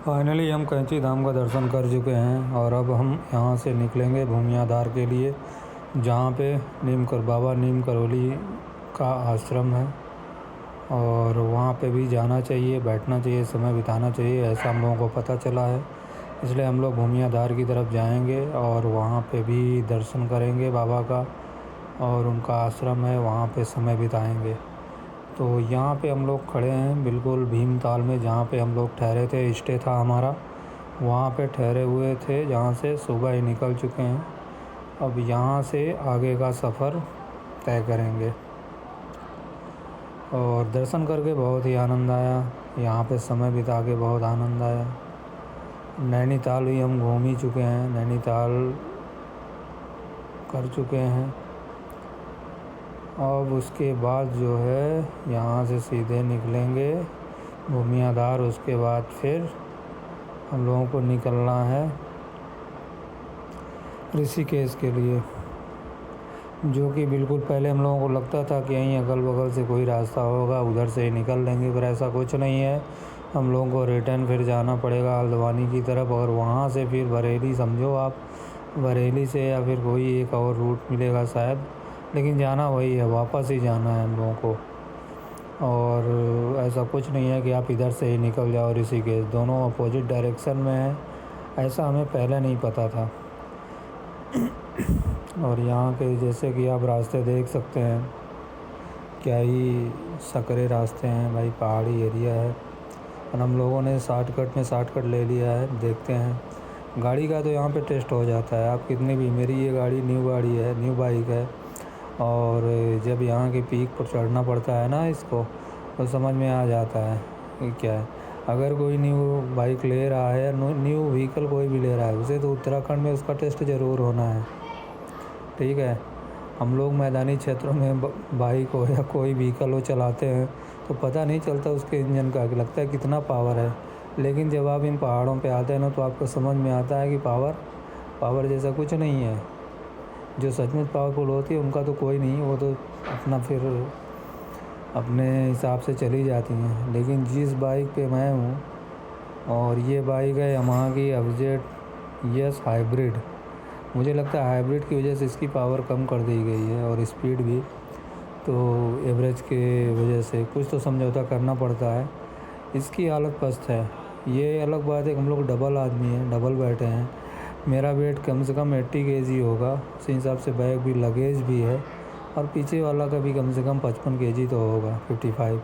Finally हम कैंची धाम का दर्शन कर चुके हैं और अब हम यहाँ से निकलेंगे भूमियाधार के लिए, जहाँ पे बाबा नीम करोली का आश्रम है और वहाँ पे भी जाना चाहिए, बैठना चाहिए, समय बिताना चाहिए, ऐसा हम लोगों को पता चला है। इसलिए हम लोग भूमियाधार की तरफ जाएंगे और वहाँ पे भी दर्शन करेंगे बाबा का, और उनका आश्रम है वहाँ पे समय बिताएंगे। तो यहाँ पे हम लोग खड़े हैं बिल्कुल भीमताल में, जहाँ पे हम लोग ठहरे थे, स्टे था हमारा, वहाँ पे ठहरे हुए थे, जहाँ से सुबह ही निकल चुके हैं। अब यहाँ से आगे का सफ़र तय करेंगे और दर्शन करके बहुत ही आनंद आया, यहाँ पे समय बिता के बहुत आनंद आया। नैनीताल भी हम घूम ही चुके हैं, नैनीताल कर चुके हैं। अब उसके बाद जो है यहाँ से सीधे निकलेंगे भूमियाधार, उसके बाद फिर हम लोगों को निकलना है ऋषिकेश के लिए, जो कि बिल्कुल पहले हम लोगों को लगता था कि यहीं अगल बगल से कोई रास्ता होगा, उधर से ही निकल लेंगे, पर ऐसा कुछ नहीं है। हम लोगों को रिटर्न फिर जाना पड़ेगा हल्द्वानी की तरफ, और वहाँ से फिर बरेली, समझो आप बरेली से या फिर कोई एक और रूट मिलेगा शायद, लेकिन जाना वही है, वापस ही जाना है हम लोगों को। और ऐसा कुछ नहीं है कि आप इधर से ही निकल जाओ ऋषिकेश, दोनों अपोजिट डायरेक्शन में है, ऐसा हमें पहले नहीं पता था। और यहाँ के जैसे कि आप रास्ते देख सकते हैं, क्या ही सकरे रास्ते हैं भाई, पहाड़ी एरिया है। और हम लोगों ने शॉर्टकट ले लिया है, देखते हैं। गाड़ी का तो यहाँ पे टेस्ट हो जाता है, आप कितनी भी, मेरी ये गाड़ी न्यू बाइक है, और जब यहाँ के पीक पर चढ़ना पड़ता है ना इसको, तो समझ में आ जाता है कि क्या है। अगर कोई न्यू बाइक ले रहा है, न्यू व्हीकल कोई भी ले रहा है, उसे तो उत्तराखंड में उसका टेस्ट ज़रूर होना है, ठीक है। हम लोग मैदानी क्षेत्रों में बाइक हो या कोई व्हीकल हो चलाते हैं तो पता नहीं चलता उसके इंजन का, लगता है कितना पावर है, लेकिन जब आप इन पहाड़ों पे आते हैं ना, तो आपको समझ में आता है कि पावर जैसा कुछ नहीं है। जो सचमुच पावरफुल होती है उनका तो कोई नहीं, वो तो अपना फिर अपने हिसाब से चली जाती हैं। लेकिन जिस बाइक पे मैं हूँ, और ये बाइक है यामाहा की FZ हाइब्रिड, मुझे लगता है हाइब्रिड की वजह से इसकी पावर कम कर दी गई है और स्पीड भी, तो एवरेज के वजह से कुछ तो समझौता करना पड़ता है। इसकी हालत पस्त है, ये अलग बात है कि हम लोग डबल आदमी हैं, डबल बैठे हैं। मेरा वेट कम से कम 80 kg होगा, उस हिसाब से बैग भी, लगेज भी है, और पीछे वाला का भी कम से कम 55 kg तो होगा, 55,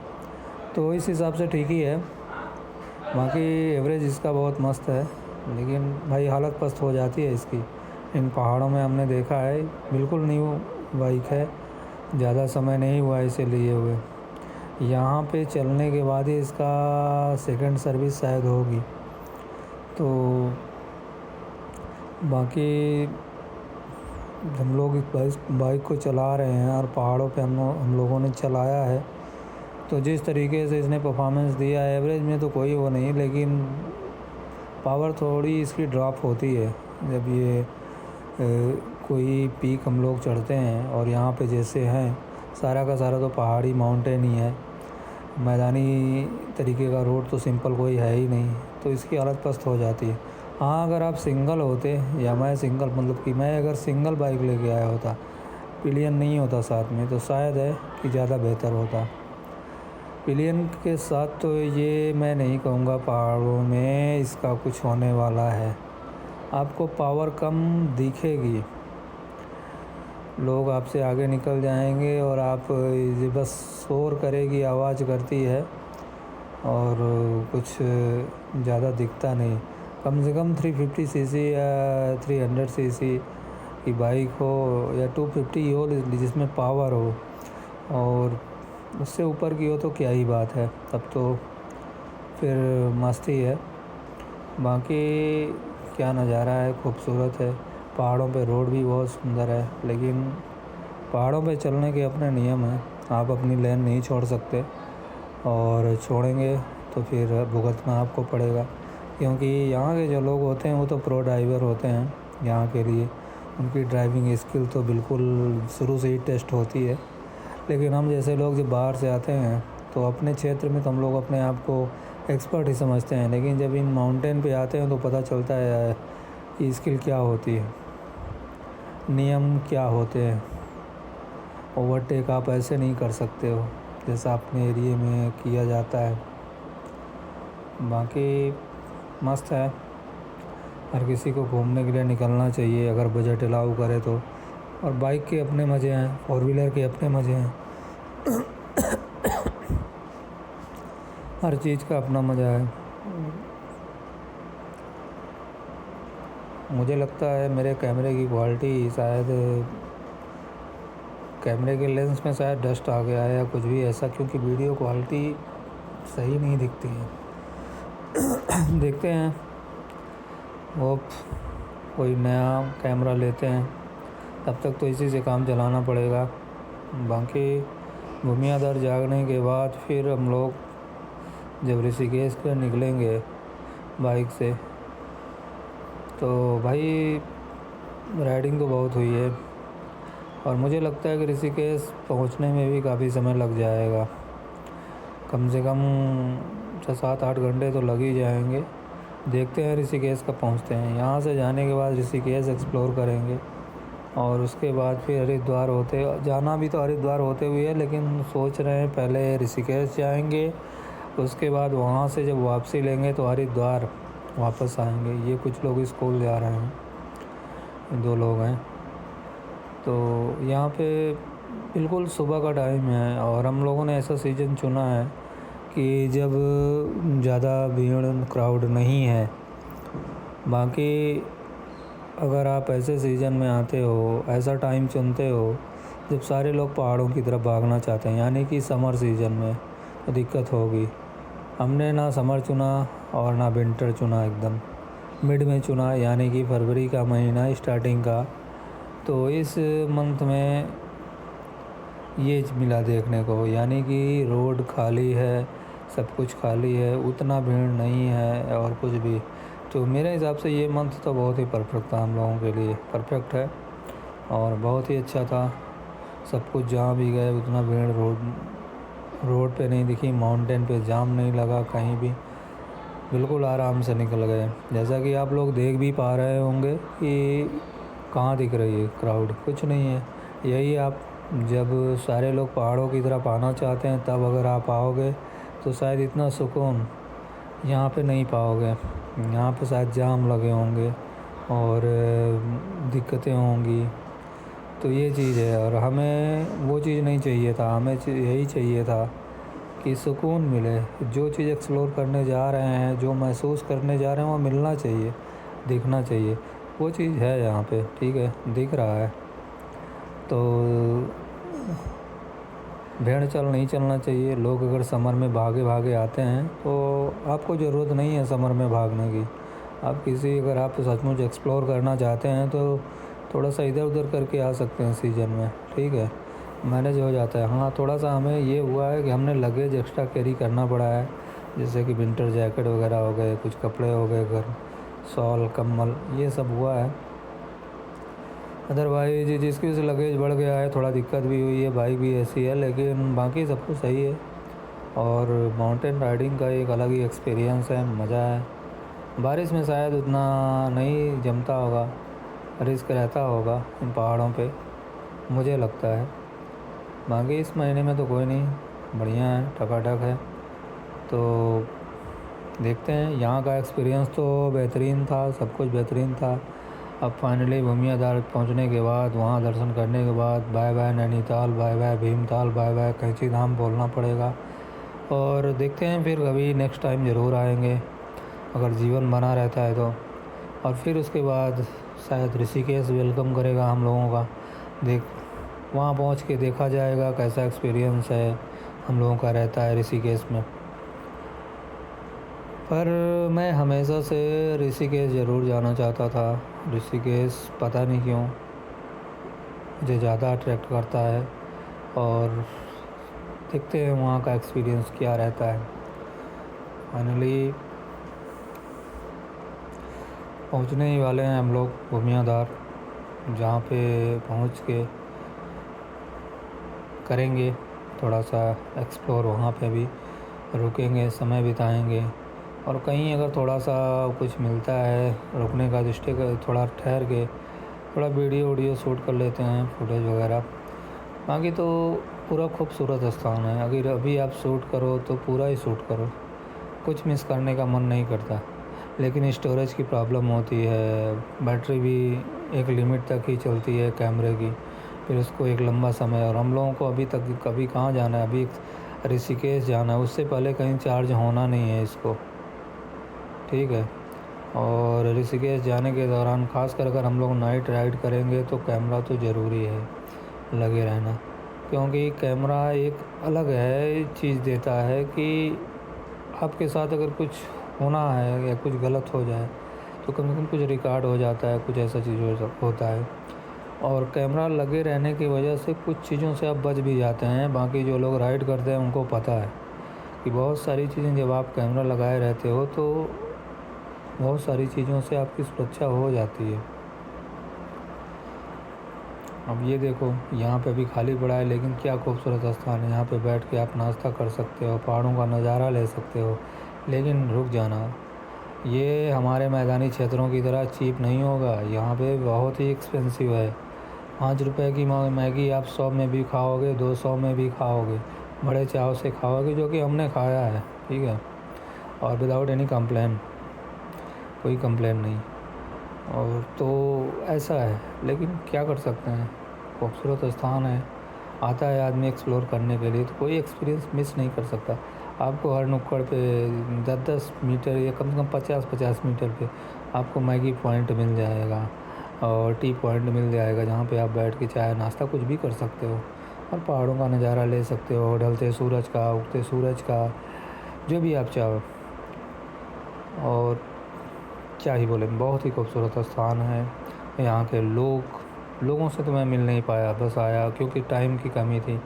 तो इस हिसाब से ठीक ही है। बाकी एवरेज इसका बहुत मस्त है, लेकिन भाई हालत पस्त हो जाती है इसकी। इन पहाड़ों में हमने देखा है, बिल्कुल न्यू बाइक है, ज़्यादा समय नहीं हुआ इसे लिए हुए। यहाँ पे चलने के बाद ही इसका सेकंड सर्विस शायद होगी। तो बाकी हम लोग इस बाइक को चला रहे हैं और पहाड़ों पे हम लोगों ने चलाया है, तो जिस तरीके से इसने परफॉर्मेंस दिया है, एवरेज में तो कोई वो नहीं, लेकिन पावर थोड़ी इसकी ड्रॉप होती है जब ये कोई पीक हम लोग चढ़ते हैं। और यहाँ पे जैसे हैं, सारा का सारा तो पहाड़ी माउंटेन ही है, मैदानी तरीके का रोड तो सिंपल कोई है ही नहीं, तो इसकी हालत पस्त हो जाती है। हाँ, अगर आप सिंगल होते, या मैं सिंगल, मतलब कि मैं अगर सिंगल बाइक लेके आया होता, पिलियन नहीं होता साथ में, तो शायद है कि ज़्यादा बेहतर होता। पिलियन के साथ तो ये मैं नहीं कहूँगा पहाड़ों में इसका कुछ होने वाला है, आपको पावर कम दिखेगी, लोग आपसे आगे निकल जाएंगे और आप बस शोर करेगी, आवाज़ करती है, और कुछ ज़्यादा दिखता नहीं। कम से कम 350 cc या 300 cc की बाइक हो, या 250 हो जिसमें पावर हो, और उससे ऊपर की हो तो क्या ही बात है, तब तो फिर मस्ती है। बाकी क्या नज़ारा है, खूबसूरत है, पहाड़ों पे रोड भी बहुत सुंदर है, लेकिन पहाड़ों पे चलने के अपने नियम हैं, आप अपनी लेन नहीं छोड़ सकते, और छोड़ेंगे तो फिर भुगतना आपको पड़ेगा, क्योंकि यहाँ के जो लोग होते हैं वो तो प्रो ड्राइवर होते हैं यहाँ के लिए, उनकी ड्राइविंग स्किल तो बिल्कुल शुरू से ही टेस्ट होती है। लेकिन हम जैसे लोग जब बाहर से आते हैं, तो अपने क्षेत्र में तो हम लोग अपने आप को एक्सपर्ट ही समझते हैं, लेकिन जब इन माउंटेन पे आते हैं तो पता चलता है कि स्किल क्या होती है, नियम क्या होते हैं। ओवरटेक आप ऐसे नहीं कर सकते हो जैसा अपने एरिए में किया जाता है। बाकी मस्त है, हर किसी को घूमने के लिए निकलना चाहिए अगर बजट अलाउ करे तो। और बाइक के अपने मज़े हैं, फोर व्हीलर के अपने मज़े हैं, हर चीज़ का अपना मज़ा है। मुझे लगता है मेरे कैमरे की क्वालिटी शायद कैमरे के लेंस में शायद डस्ट आ गया है या कुछ भी ऐसा, क्योंकि वीडियो क्वालिटी सही नहीं दिखती है। देखते हैं वो कोई नया कैमरा लेते हैं, तब तक तो इसी से काम चलाना पड़ेगा। बाकी भूमियाधर जागने के बाद फिर हम लोग जब ऋषिकेश के निकलेंगे बाइक से, तो भाई राइडिंग तो बहुत हुई है और मुझे लगता है कि ऋषिकेश पहुंचने में भी काफ़ी समय लग जाएगा, कम से कम 6-7-8 घंटे तो लग ही जाएंगे। देखते हैं ऋषिकेश कब पहुंचते हैं। यहाँ से जाने के बाद ऋषिकेश एक्सप्लोर करेंगे और उसके बाद फिर हरिद्वार होते, जाना भी तो हरिद्वार होते हुए है, लेकिन सोच रहे हैं पहले ऋषिकेश जाएंगे, उसके बाद वहाँ से जब वापसी लेंगे तो हरिद्वार वापस आएंगे। ये कुछ लोग स्कूल जा रहे हैं, 2 लोग हैं। तो यहाँ पे बिल्कुल सुबह का टाइम है और हम लोगों ने ऐसा सीज़न चुना है कि जब ज़्यादा भीड़ क्राउड नहीं है। बाकी अगर आप ऐसे सीज़न में आते हो, ऐसा टाइम चुनते हो जब सारे लोग पहाड़ों की तरफ भागना चाहते हैं, यानी कि समर सीज़न में, तो दिक्कत होगी। हमने ना समर चुना और ना विंटर चुना, एकदम मिड में चुना, यानी कि फरवरी का महीना स्टार्टिंग का। तो इस मंथ में ये मिला देखने को, यानी कि रोड खाली है, सब कुछ खाली है, उतना भीड़ नहीं है और कुछ भी। तो मेरे हिसाब से ये मंथ तो बहुत ही परफेक्ट था हम लोगों के लिए, परफेक्ट है और बहुत ही अच्छा था। सब कुछ जहाँ भी गए उतना भीड़ रोड पे नहीं दिखी, माउंटेन पे जाम नहीं लगा कहीं भी, बिल्कुल आराम से निकल गए। जैसा कि आप लोग देख भी पा रहे होंगे कि कहाँ दिख रही है क्राउड, कुछ नहीं है। यही आप जब सारे लोग पहाड़ों की तरफ आना चाहते हैं तब अगर आप आओगे तो शायद इतना सुकून यहाँ पे नहीं पाओगे। यहाँ पे शायद जाम लगे होंगे और दिक्कतें होंगी। तो ये चीज़ है और हमें वो चीज़ नहीं चाहिए था, हमें यही चाहिए था कि सुकून मिले। जो चीज़ एक्सप्लोर करने जा रहे हैं, जो महसूस करने जा रहे हैं, वो मिलना चाहिए, दिखना चाहिए। वो चीज़ है यहाँ पे, ठीक है, दिख रहा है। तो भेड़ चाल नहीं चलना चाहिए। लोग अगर समर में भागे आते हैं तो आपको ज़रूरत नहीं है समर में भागने की। आप अगर आप सचमुच एक्सप्लोर करना चाहते हैं तो थोड़ा सा इधर उधर करके आ सकते हैं सीज़न में, ठीक है, मैनेज हो जाता है। हाँ, थोड़ा सा हमें ये हुआ है कि हमने लगेज एक्स्ट्रा कैरी करना पड़ा है, जैसे कि विंटर जैकेट वगैरह हो गए, कुछ कपड़े हो गए, घर शॉल कम्बल, ये सब हुआ है। अदरवाइज जिसकी से लगेज बढ़ गया है, थोड़ा दिक्कत भी हुई है, बाइक भी ऐसी है, लेकिन बाकी सब कुछ सही है। और माउंटेन राइडिंग का एक अलग ही एक्सपीरियंस है, मज़ा है। बारिश में शायद उतना नहीं जमता होगा, रिस्क रहता होगा इन पहाड़ों पे, मुझे लगता है। बाकी इस महीने में तो कोई नहीं, बढ़िया है, टकाटक है। तो देखते हैं। यहाँ का एक्सपीरियंस तो बेहतरीन था, सब कुछ बेहतरीन था। अब फाइनली भूमियाधार पहुँचने के बाद, वहाँ दर्शन करने के बाद bye bye Nainital, bye bye Bhimtal, bye bye Kainchi Dham बोलना पड़ेगा। और देखते हैं फिर कभी नेक्स्ट टाइम ज़रूर आएंगे अगर जीवन बना रहता है तो। और फिर उसके बाद शायद ऋषिकेश वेलकम करेगा हम लोगों का। वहाँ पहुँच के देखा जाएगा कैसा एक्सपीरियंस है हम लोगों का रहता है ऋषिकेश में। पर मैं हमेशा से ऋषिकेश ज़रूर जाना चाहता था। ऋषिकेश पता नहीं क्यों मुझे ज़्यादा अट्रैक्ट करता है और देखते हैं वहाँ का एक्सपीरियंस क्या रहता है। फाइनली पहुँचने ही वाले हैं हम लोग भूमियाधार, जहाँ पे पहुँच के करेंगे थोड़ा सा एक्सप्लोर, वहाँ पे भी रुकेंगे, समय बिताएंगे। और कहीं अगर थोड़ा सा कुछ मिलता है रुकने का तो स्टे थोड़ा ठहर के थोड़ा वीडियो शूट कर लेते हैं, फुटेज वगैरह। बाकी तो पूरा खूबसूरत स्थान है, अगर अभी आप शूट करो तो पूरा ही शूट करो, कुछ मिस करने का मन नहीं करता। लेकिन स्टोरेज की प्रॉब्लम होती है, बैटरी भी एक लिमिट तक ही चलती है कैमरे की, फिर उसको एक लंबा समय, और हम लोगों को अभी तक कभी कहाँ जाना है, अभी ऋषिकेश जाना है, उससे पहले कहीं चार्ज होना नहीं है इसको, ठीक है। और ऋषिकेश जाने के दौरान खासकर अगर हम लोग नाइट राइड करेंगे तो कैमरा तो ज़रूरी है लगे रहना, क्योंकि कैमरा एक अलग है चीज़ देता है कि आपके साथ अगर कुछ होना है या कुछ गलत हो जाए तो कम से कम कुछ रिकॉर्ड हो जाता है, कुछ ऐसा चीज़ होता है। और कैमरा लगे रहने की वजह से कुछ चीज़ों से आप बच भी जाते हैं। बाकी जो लोग राइड करते हैं उनको पता है कि बहुत सारी चीज़ें जब आप कैमरा लगाए रहते हो तो बहुत सारी चीज़ों से आपकी सुरक्षा हो जाती है। अब ये देखो यहाँ पे अभी खाली पड़ा है, लेकिन क्या खूबसूरत स्थान है, यहाँ पे बैठ के आप नाश्ता कर सकते हो, पहाड़ों का नज़ारा ले सकते हो। लेकिन रुक जाना, ये हमारे मैदानी क्षेत्रों की तरह चीप नहीं होगा, यहाँ पे बहुत ही एक्सपेंसिव है। 5 रुपए की मैगी आप 100 में भी खाओगे, 200 में भी खाओगे, बड़े चाव से खाओगे, जो कि हमने खाया है, ठीक है। और विदाउट एनी कंप्लेन, कोई कंप्लेन नहीं। और तो ऐसा है, लेकिन क्या कर सकते हैं, खूबसूरत स्थान है, आता है आदमी एक्सप्लोर करने के लिए तो कोई एक्सपीरियंस मिस नहीं कर सकता। आपको हर नुक्कड़ पे 10-10 मीटर या कम से कम 50-50 मीटर पे आपको मैगी पॉइंट मिल जाएगा और टी पॉइंट मिल जाएगा, जहाँ पे आप बैठ के चाय नाश्ता कुछ भी कर सकते हो और पहाड़ों का नज़ारा ले सकते हो, ढलते सूरज का, उगते सूरज का, जो भी आप चाहो। और क्या ही बोले, बहुत ही खूबसूरत स्थान है। यहाँ के लोगों से तो मैं मिल नहीं पाया, बस आया क्योंकि टाइम की कमी थी,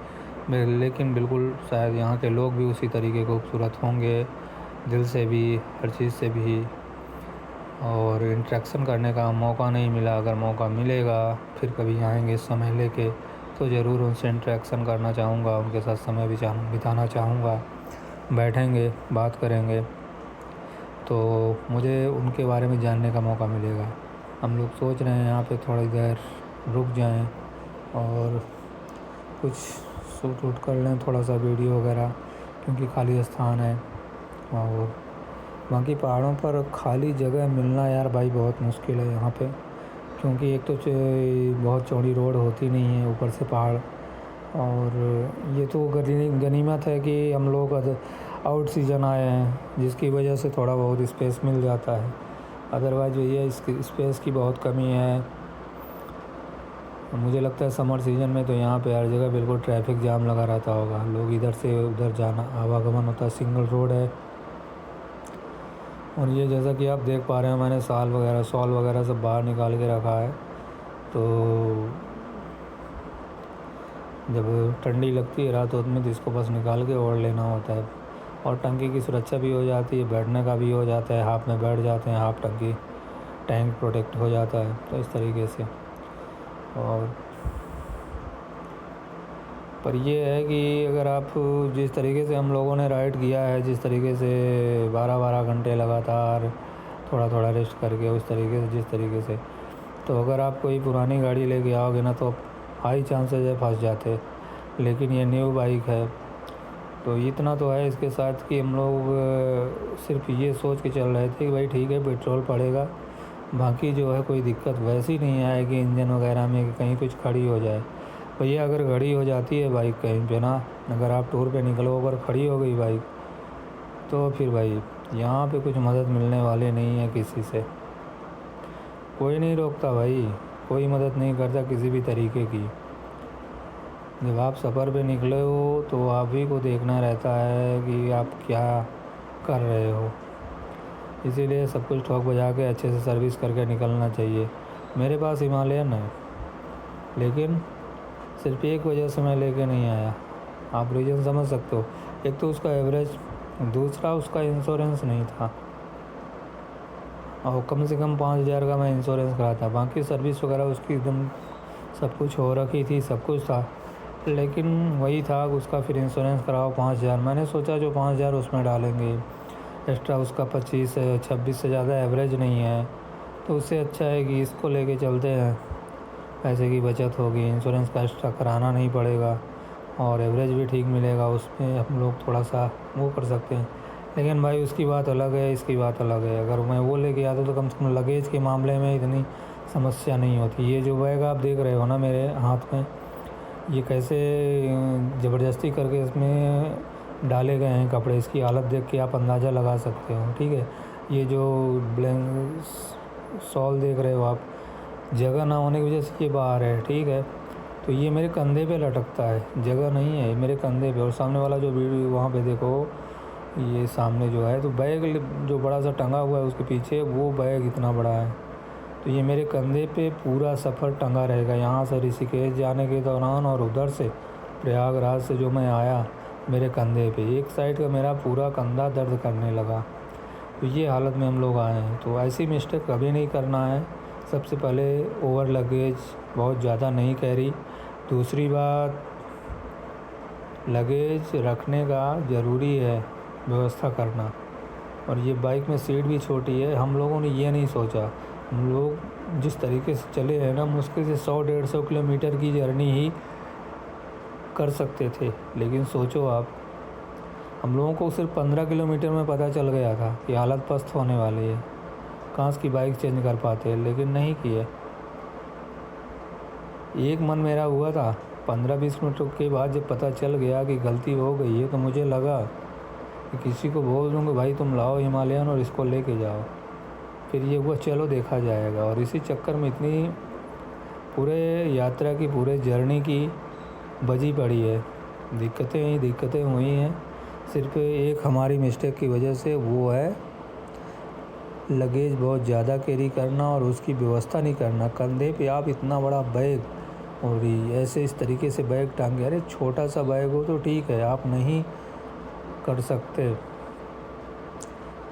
लेकिन बिल्कुल शायद यहाँ के लोग भी उसी तरीके खूबसूरत होंगे, दिल से भी, हर चीज़ से भी। और इंटरेक्शन करने का मौका नहीं मिला, अगर मौका मिलेगा फिर कभी आएंगे समय लेके तो ज़रूर उनसे इंटरेक्शन करना चाहूँगा, उनके साथ समय बिताना चाहूँगा, बैठेंगे, बात करेंगे, तो मुझे उनके बारे में जानने का मौका मिलेगा। हम लोग सोच रहे हैं यहाँ पे थोड़ी देर रुक जाएं और कुछ शूट वूट कर लें, थोड़ा सा वीडियो वगैरह, क्योंकि खाली स्थान है। और बाकी पहाड़ों पर खाली जगह मिलना यार भाई बहुत मुश्किल है यहाँ पे, क्योंकि एक तो बहुत चौड़ी रोड होती नहीं है, ऊपर से पहाड़। और ये तो गनीमत है कि हम लोग आउट सीजन आए हैं, जिसकी वजह से थोड़ा बहुत स्पेस मिल जाता है, अदरवाइज ये इसकी स्पेस की बहुत कमी है। मुझे लगता है समर सीज़न में तो यहाँ पे हर जगह बिल्कुल ट्रैफिक जाम लगा रहता होगा, लोग इधर से उधर जाना आवागमन होता है, सिंगल रोड है। और ये जैसा कि आप देख पा रहे हो, मैंने शॉल वगैरह सब बाहर निकाल के रखा है, तो जब ठंडी लगती है रात में तो इसको बस निकाल के ओढ़ लेना होता है। और टंकी की सुरक्षा भी हो जाती है, बैठने का भी हो जाता है, हाफ में बैठ जाते हैं, हाफ टंकी टैंक प्रोटेक्ट हो जाता है, तो इस तरीके से। और पर ये है कि अगर आप जिस तरीके से हम लोगों ने राइड किया है, जिस तरीके से 12-12 घंटे लगातार थोड़ा थोड़ा रेस्ट करके, उस तरीके से जिस तरीके से, तो अगर आप कोई पुरानी गाड़ी लेके आओगे ना तो हाई चांसेस है फंस जाते। लेकिन ये न्यू बाइक है तो इतना तो है इसके साथ कि हम लोग सिर्फ ये सोच के चल रहे थे कि भाई ठीक है पेट्रोल पड़ेगा, बाकी जो है कोई दिक्कत वैसी नहीं आएगी इंजन वगैरह में कि कहीं कुछ खड़ी हो जाए। भैया अगर खड़ी हो जाती है बाइक कहीं पे ना, अगर आप टूर पे निकलो अगर खड़ी हो गई बाइक, तो फिर भाई यहाँ पे कुछ मदद मिलने वाले नहीं है किसी से, कोई नहीं रोकता भाई, कोई मदद नहीं करता किसी भी तरीके की। जब आप सफ़र पे निकले हो तो आप ही को देखना रहता है कि आप क्या कर रहे हो, इसीलिए सब कुछ ठोक बजा के अच्छे से सर्विस करके निकलना चाहिए। मेरे पास हिमालयन है, लेकिन सिर्फ एक वजह से मैं लेके नहीं आया, आप रीज़न समझ सकते हो। एक तो उसका एवरेज, दूसरा उसका इंश्योरेंस नहीं था, और कम से कम 5,000 का मैं इंश्योरेंस करा था, बाकी सर्विस वगैरह उसकी एकदम सब कुछ हो रखी थी, सब कुछ था। लेकिन वही था उसका फिर इंश्योरेंस कराओ 5,000, मैंने सोचा जो 5,000 उसमें डालेंगे एक्स्ट्रा उसका 25-26 से ज़्यादा एवरेज नहीं है, तो उससे अच्छा है कि इसको लेके चलते हैं। पैसे की बचत होगी, इंश्योरेंस का एक्स्ट्रा कराना नहीं पड़ेगा और एवरेज भी ठीक मिलेगा, उसमें हम लोग थोड़ा सा वो कर सकते हैं। लेकिन भाई उसकी बात अलग है, इसकी बात अलग है। अगर मैं वो लेके आता तो कम से कम लगेज के मामले में इतनी समस्या नहीं होती। ये जो बैग आप देख रहे हो ना मेरे हाथ में, ये कैसे ज़बरदस्ती करके इसमें डाले गए हैं कपड़े, इसकी हालत देख के आप अंदाज़ा लगा सकते हो, ठीक है। ये जो शॉल देख रहे हो आप, जगह ना होने की वजह से ये बाहर है, ठीक है। तो ये मेरे कंधे पे लटकता है, जगह नहीं है मेरे कंधे पे। और सामने वाला जो वीडियो वहाँ पे देखो, ये सामने जो है तो बैग जो बड़ा सा टंगा हुआ है उसके पीछे, वो बैग इतना बड़ा है। तो ये मेरे कंधे पे पूरा सफ़र टंगा रहेगा, यहाँ से ऋषिकेश जाने के दौरान और उधर से प्रयागराज से जो मैं आया, मेरे कंधे पे एक साइड का मेरा पूरा कंधा दर्द करने लगा। तो ये हालत में हम लोग आए हैं। तो ऐसी मिस्टेक कभी नहीं करना है। सबसे पहले ओवर लगेज बहुत ज़्यादा नहीं कैरी। दूसरी बात, लगेज रखने का ज़रूरी है व्यवस्था करना। और ये बाइक में सीट भी छोटी है, हम लोगों ने ये नहीं सोचा। हम लोग जिस तरीके से चले हैं ना, मुश्किल से 100-150 किलोमीटर की जर्नी ही कर सकते थे। लेकिन सोचो आप, हम लोगों को सिर्फ 15 किलोमीटर में पता चल गया था कि हालत पस्त होने वाली है, काश की बाइक चेंज कर पाते, लेकिन नहीं किए। एक मन मेरा हुआ था, 15-20 मिनट के बाद जब पता चल गया कि गलती हो गई है, तो मुझे लगा कि किसी को बोल दूँगा भाई तुम लाओ हिमालयन और इसको लेके जाओ। फिर ये हुआ चलो देखा जाएगा। और इसी चक्कर में इतनी पूरे यात्रा की, पूरे जर्नी की बजी पड़ी है। दिक्कतें ही दिक्कतें हुई हैं, सिर्फ एक हमारी मिस्टेक की वजह से, वो है लगेज बहुत ज़्यादा कैरी करना और उसकी व्यवस्था नहीं करना। कंधे पे आप इतना बड़ा बैग और ऐसे इस तरीके से बैग टांगे, अरे छोटा सा बैग हो तो ठीक है, आप नहीं कर सकते।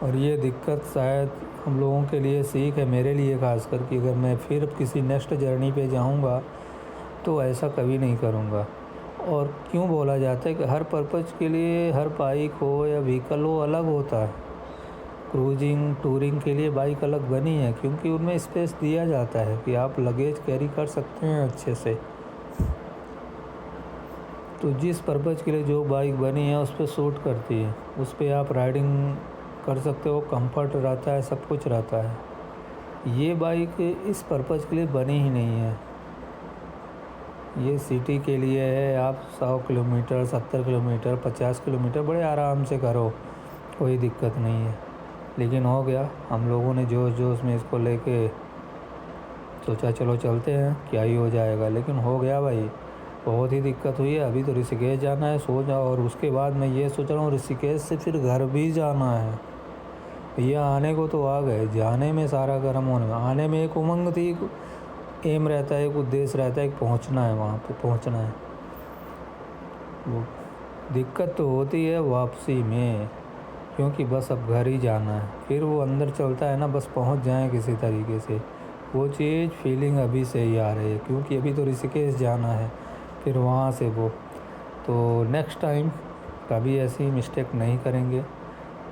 और ये दिक्कत शायद हम लोगों के लिए सीख है, मेरे लिए खासकर, कि अगर मैं फिर किसी नेक्स्ट जर्नी पे जाऊंगा तो ऐसा कभी नहीं करूंगा। और क्यों बोला जाता है कि हर पर्पज़ के लिए हर बाइक हो या व्हीकल हो अलग होता है। क्रूजिंग टूरिंग के लिए बाइक अलग बनी है, क्योंकि उनमें स्पेस दिया जाता है कि आप लगेज कैरी कर सकते हैं अच्छे से। तो जिस पर्पज़ के लिए जो बाइक बनी है उस पर सूट करती है, उस पर आप राइडिंग कर सकते हो, कंफर्ट रहता है, सब कुछ रहता है। ये बाइक इस पर्पज़ के लिए बनी ही नहीं है। ये सिटी के लिए है, आप 100 किलोमीटर, 70 किलोमीटर, 50 किलोमीटर बड़े आराम से करो, कोई दिक्कत नहीं है। लेकिन हो गया, हम लोगों ने जोश जोश में इसको लेके सोचा चलो चलते हैं, क्या ही हो जाएगा। लेकिन हो गया भाई, बहुत ही दिक्कत हुई है। अभी तो ऋषिकेश जाना है, सो जाओ। और उसके बाद मैं ये सोच रहा हूँ ऋषिकेश से फिर घर भी जाना है। भैया आने को तो आ गए, जाने में सारा गर्म होने में, आने में एक उमंग थी, एम रहता है, एक उद्देश्य रहता है कि पहुंचना है, वहाँ पे पहुंचना है। वो दिक्कत तो होती है वापसी में, क्योंकि बस अब घर ही जाना है। फिर वो अंदर चलता है ना, बस पहुंच जाएं किसी तरीके से, वो चीज़ फीलिंग अभी से ही आ रही है। क्योंकि अभी तो ऋषिकेश जाना है, फिर वहाँ से वो, तो नेक्स्ट टाइम कभी ऐसी मिस्टेक नहीं करेंगे।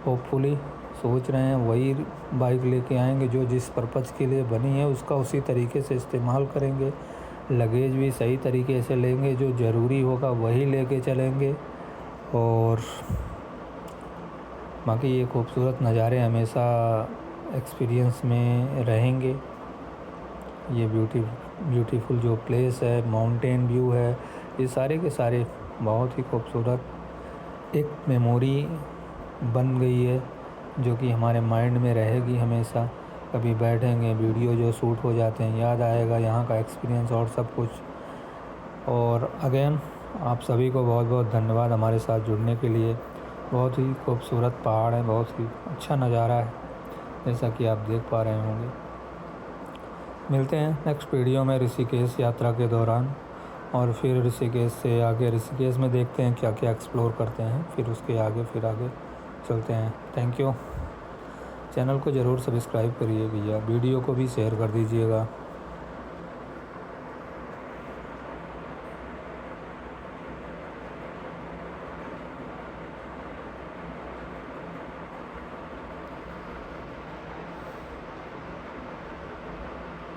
होपफुली सोच रहे हैं वही बाइक लेके आएंगे जो जिस पर्पज़ के लिए बनी है, उसका उसी तरीके से इस्तेमाल करेंगे। लगेज भी सही तरीके से लेंगे, जो ज़रूरी होगा वही लेके चलेंगे। और बाकी ये खूबसूरत नज़ारे हमेशा एक्सपीरियंस में रहेंगे। ये ब्यूटीफुल जो प्लेस है, माउंटेन व्यू है, ये सारे के सारे बहुत ही खूबसूरत एक मेमोरी बन गई है, जो कि हमारे माइंड में रहेगी हमेशा। कभी बैठेंगे, वीडियो जो शूट हो जाते हैं, याद आएगा यहाँ का एक्सपीरियंस और सब कुछ। और अगेन आप सभी को बहुत बहुत धन्यवाद हमारे साथ जुड़ने के लिए। बहुत ही खूबसूरत पहाड़ है, बहुत ही अच्छा नज़ारा है, जैसा कि आप देख पा रहे होंगे। मिलते हैं नेक्स्ट वीडियो में ऋषिकेश यात्रा के दौरान, और फिर ऋषिकेश से आगे, ऋषिकेश में देखते हैं क्या क्या एक्सप्लोर करते हैं, फिर उसके आगे चलते हैं। Thank you. चैनल को ज़रूर सब्सक्राइब करिए भैया, वीडियो को भी शेयर कर दीजिएगा।